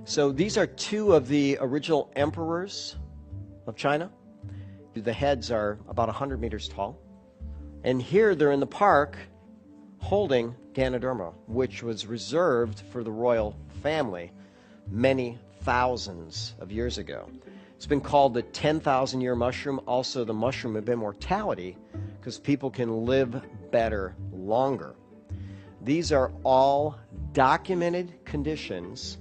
So these are two of the original emperors of China. The heads are about 100 meters tall. And here they're in the park holding Ganoderma, which was reserved for the royal family many thousands of years ago. It's been called the 10,000-year mushroom, also the mushroom of immortality, because people can live better longer. These are all documented conditions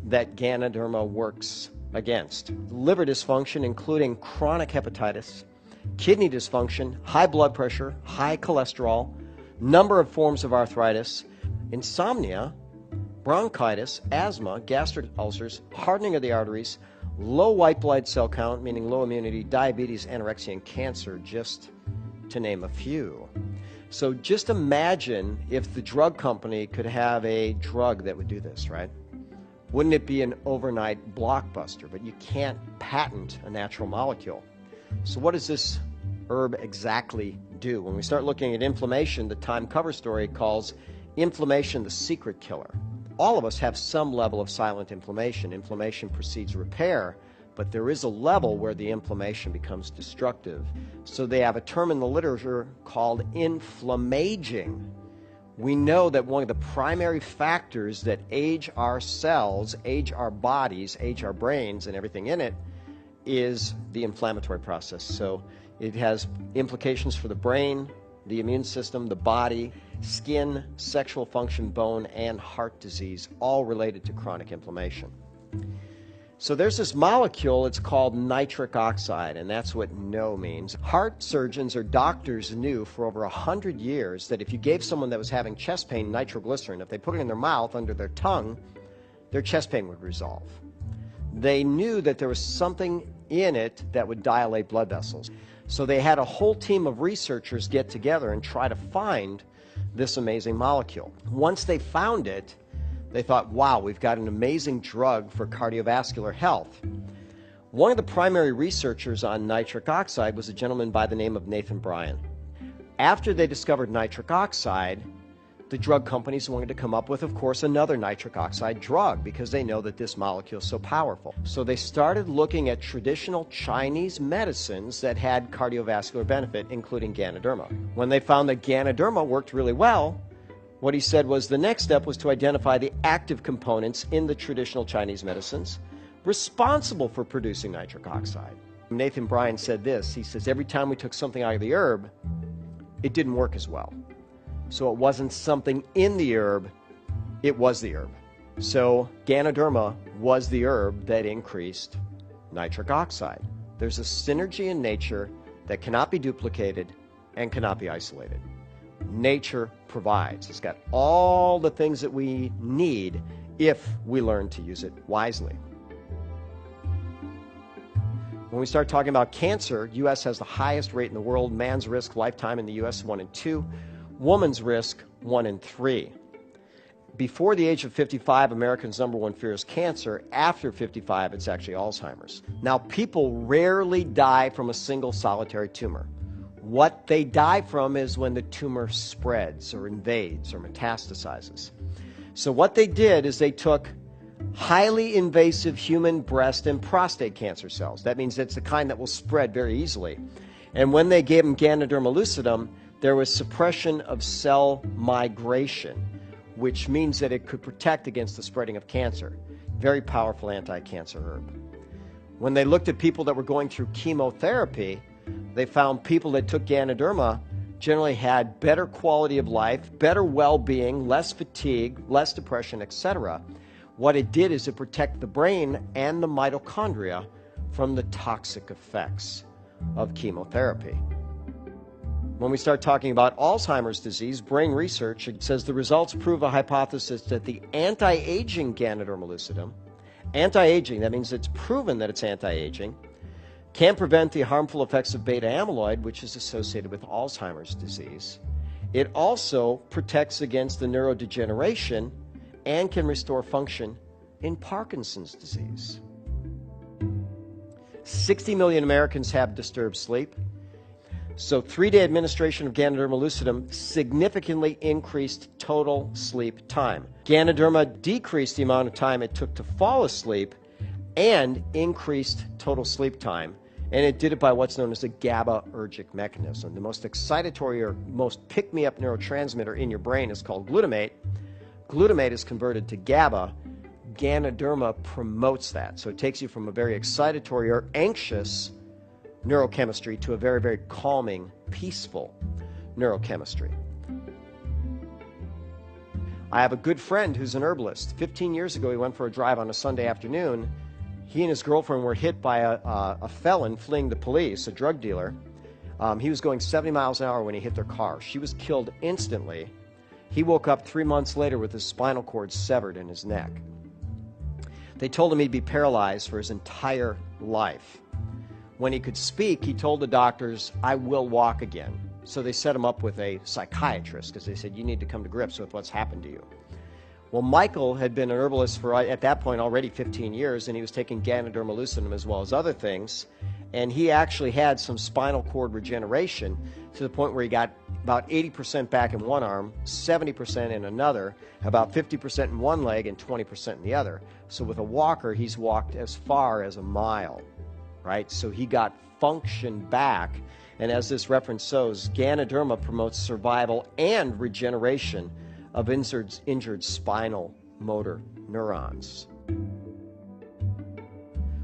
that Ganoderma works against. Liver dysfunction, including chronic hepatitis, kidney dysfunction, high blood pressure, high cholesterol, number of forms of arthritis, insomnia, bronchitis, asthma, gastric ulcers, hardening of the arteries, low white blood cell count, meaning low immunity, diabetes, anorexia, and cancer, just to name a few. So just imagine if the drug company could have a drug that would do this, right? Wouldn't it be an overnight blockbuster? But you can't patent a natural molecule. So what does this herb exactly do? When we start looking at inflammation, the Time cover story calls inflammation the secret killer. All of us have some level of silent inflammation. Inflammation precedes repair, but there is a level where the inflammation becomes destructive. So they have a term in the literature called inflammaging. We know that one of the primary factors that age our cells, age our bodies, age our brains and everything in it is the inflammatory process. So it has implications for the brain, the immune system, the body, skin, sexual function, bone, and heart disease, all related to chronic inflammation. So there's this molecule, it's called nitric oxide, and that's what NO means. Heart surgeons or doctors knew for over 100 years that if you gave someone that was having chest pain nitroglycerin, if they put it in their mouth under their tongue, their chest pain would resolve. They knew that there was something in it that would dilate blood vessels. So they had a whole team of researchers get together and try to find this amazing molecule. Once they found it, they thought, wow, we've got an amazing drug for cardiovascular health. One of the primary researchers on nitric oxide was a gentleman by the name of Nathan Bryan. After they discovered nitric oxide, the drug companies wanted to come up with, of course, another nitric oxide drug because they know that this molecule is so powerful. So they started looking at traditional Chinese medicines that had cardiovascular benefit, including Ganoderma. When they found that Ganoderma worked really well, what he said was the next step was to identify the active components in the traditional Chinese medicines responsible for producing nitric oxide. Nathan Bryan said this, he says, every time we took something out of the herb, it didn't work as well. So it wasn't something in the herb, it was the herb. So Ganoderma was the herb that increased nitric oxide. There's a synergy in nature that cannot be duplicated and cannot be isolated. Nature provides. It's got all the things that we need if we learn to use it wisely. When we start talking about cancer, U.S. has the highest rate in the world. Man's risk lifetime in the U.S. 1 in 2. Woman's risk 1 in 3. Before the age of 55, Americans' number one fear is cancer. After 55, it's actually Alzheimer's. Now, people rarely die from a single solitary tumor. What they die from is when the tumor spreads or invades or metastasizes. So what they did is they took highly invasive human breast and prostate cancer cells. That means it's the kind that will spread very easily. And when they gave them Ganoderma Lucidum, there was suppression of cell migration, which means that it could protect against the spreading of cancer. Very powerful anti-cancer herb. When they looked at people that were going through chemotherapy, they found people that took Ganoderma generally had better quality of life, better well-being, less fatigue, less depression, etc. What it did is it protected the brain and the mitochondria from the toxic effects of chemotherapy. When we start talking about Alzheimer's disease, brain research, it says the results prove a hypothesis that the anti-aging Ganoderma Lucidum, anti-aging, that means it's proven that it's anti-aging, can prevent the harmful effects of beta amyloid, which is associated with Alzheimer's disease. It also protects against the neurodegeneration and can restore function in Parkinson's disease. 60 million Americans have disturbed sleep. So 3-day administration of Ganoderma Lucidum significantly increased total sleep time. Ganoderma decreased the amount of time it took to fall asleep and increased total sleep time. And it did it by what's known as a GABAergic mechanism. The most excitatory or most pick-me-up neurotransmitter in your brain is called glutamate. Glutamate is converted to GABA. Ganoderma promotes that. So it takes you from a very excitatory or anxious neurochemistry to a very, very calming, peaceful neurochemistry. I have a good friend who's an herbalist. 15 years ago, he went for a drive on a Sunday afternoon. He and his girlfriend were hit by a felon fleeing the police, a drug dealer. He was going 70 miles an hour when he hit their car. She was killed instantly. He woke up 3 months later with his spinal cord severed in his neck. They told him he'd be paralyzed for his entire life. When he could speak, he told the doctors, "I will walk again." So they set him up with a psychiatrist because they said, "You need to come to grips with what's happened to you." Well, Michael had been an herbalist for, at that point, already 15 years, and he was taking Ganoderma Lucidum as well as other things. And he actually had some spinal cord regeneration to the point where he got about 80% back in one arm, 70% in another, about 50% in one leg, and 20% in the other. So with a walker, he's walked as far as a mile, right? So he got function back. And as this reference shows, Ganoderma promotes survival and regeneration of injured spinal motor neurons.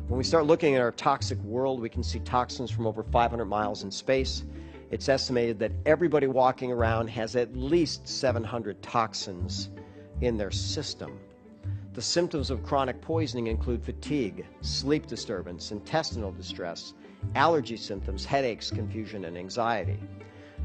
When we start looking at our toxic world, we can see toxins from over 500 miles in space. It's estimated that everybody walking around has at least 700 toxins in their system. The symptoms of chronic poisoning include fatigue, sleep disturbance, intestinal distress, allergy symptoms, headaches, confusion, and anxiety.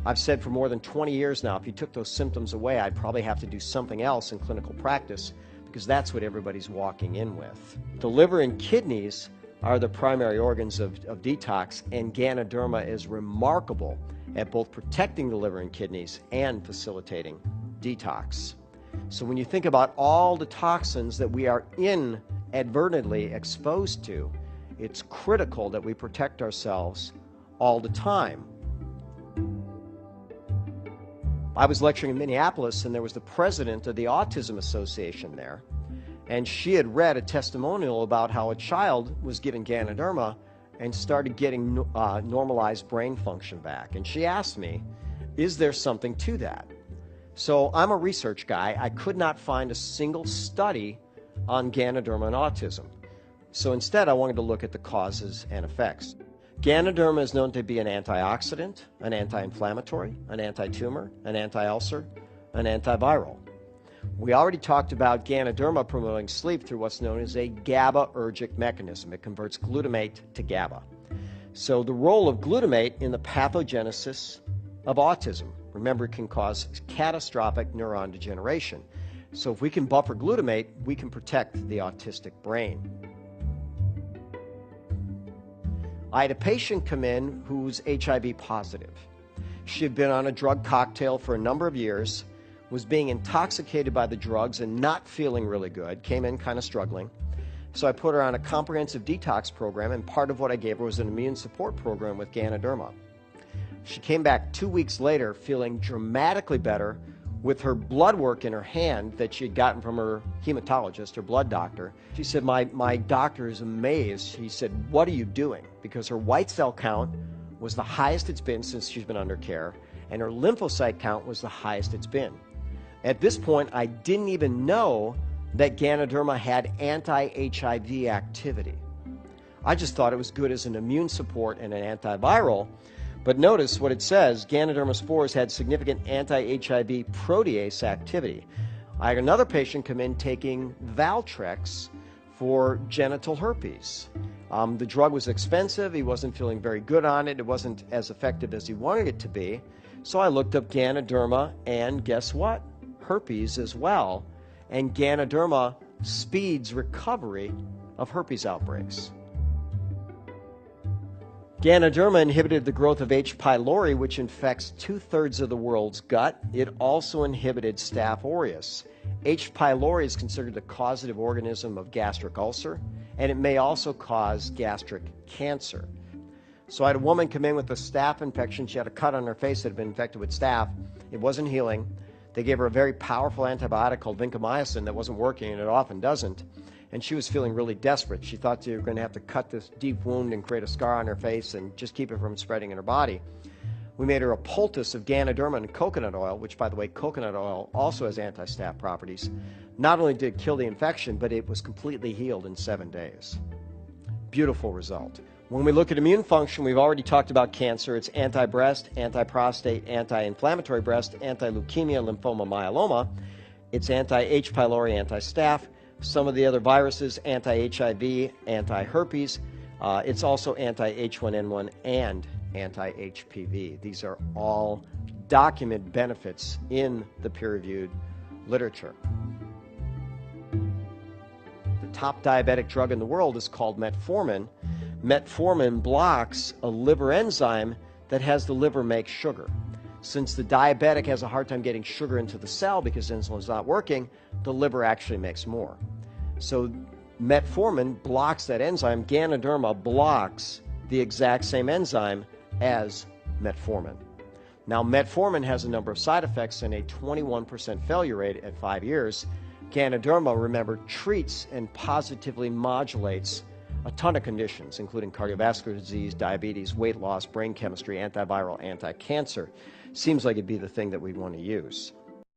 I've said for more than 20 years now, if you took those symptoms away, I'd probably have to do something else in clinical practice because that's what everybody's walking in with. The liver and kidneys are the primary organs of detox, and Ganoderma is remarkable at both protecting the liver and kidneys and facilitating detox. So when you think about all the toxins that we are inadvertently exposed to, it's critical that we protect ourselves all the time. I was lecturing in Minneapolis, and there was the president of the Autism Association there, and she had read a testimonial about how a child was given Ganoderma and started getting normalized brain function back. And she asked me, is there something to that? So I'm a research guy. I could not find a single study on Ganoderma and autism. So instead, I wanted to look at the causes and effects. Ganoderma is known to be an antioxidant, an anti-inflammatory, an anti-tumor, an anti-ulcer, an antiviral. We already talked about Ganoderma promoting sleep through what's known as a GABAergic mechanism. It converts glutamate to GABA. So the role of glutamate in the pathogenesis of autism. Remember, it can cause catastrophic neuron degeneration. So if we can buffer glutamate, we can protect the autistic brain. I had a patient come in who's HIV positive. She had been on a drug cocktail for a number of years, was being intoxicated by the drugs and not feeling really good, came in kind of struggling. So I put her on a comprehensive detox program, and part of what I gave her was an immune support program with Ganoderma. She came back 2 weeks later feeling dramatically better with her blood work in her hand that she had gotten from her hematologist, her blood doctor. She said, my doctor is amazed. He said, "What are you doing?" Because her white cell count was the highest it's been since she's been under care, and her lymphocyte count was the highest it's been. At this point, I didn't even know that Ganoderma had anti-HIV activity. I just thought it was good as an immune support and an antiviral. But notice what it says, Ganoderma spores had significant anti-HIV protease activity. I had another patient come in taking Valtrex for genital herpes. The drug was expensive. He wasn't feeling very good on it. It wasn't as effective as he wanted it to be. So I looked up Ganoderma, and guess what? Herpes as well. And Ganoderma speeds recovery of herpes outbreaks. Ganoderma inhibited the growth of H. pylori, which infects 2/3 of the world's gut. It also inhibited Staph aureus. H. pylori is considered the causative organism of gastric ulcer, and it may also cause gastric cancer. So I had a woman come in with a staph infection. She had a cut on her face that had been infected with staph. It wasn't healing. They gave her a very powerful antibiotic called vancomycin that wasn't working, and it often doesn't. And she was feeling really desperate. She thought they were going to have to cut this deep wound and create a scar on her face and just keep it from spreading in her body. We made her a poultice of Ganoderma and coconut oil, which, by the way, coconut oil also has anti-staph properties. Not only did it kill the infection, but it was completely healed in 7 days. Beautiful result. When we look at immune function, we've already talked about cancer. It's anti-breast, anti-prostate, anti-inflammatory breast, anti-leukemia, lymphoma, myeloma. It's anti-H. pylori, anti-staph. Some of the other viruses, anti-HIV, anti-herpes. It's also anti-H1N1 and anti-HPV. These are all documented benefits in the peer-reviewed literature. The top diabetic drug in the world is called metformin. Metformin blocks a liver enzyme that has the liver make sugar. Since the diabetic has a hard time getting sugar into the cell because insulin is not working, the liver actually makes more. So metformin blocks that enzyme. Ganoderma blocks the exact same enzyme as metformin. Now, metformin has a number of side effects and a 21% failure rate at 5 years. Ganoderma, remember, treats and positively modulates a ton of conditions, including cardiovascular disease, diabetes, weight loss, brain chemistry, antiviral, anti-cancer. Seems like it'd be the thing that we'd want to use.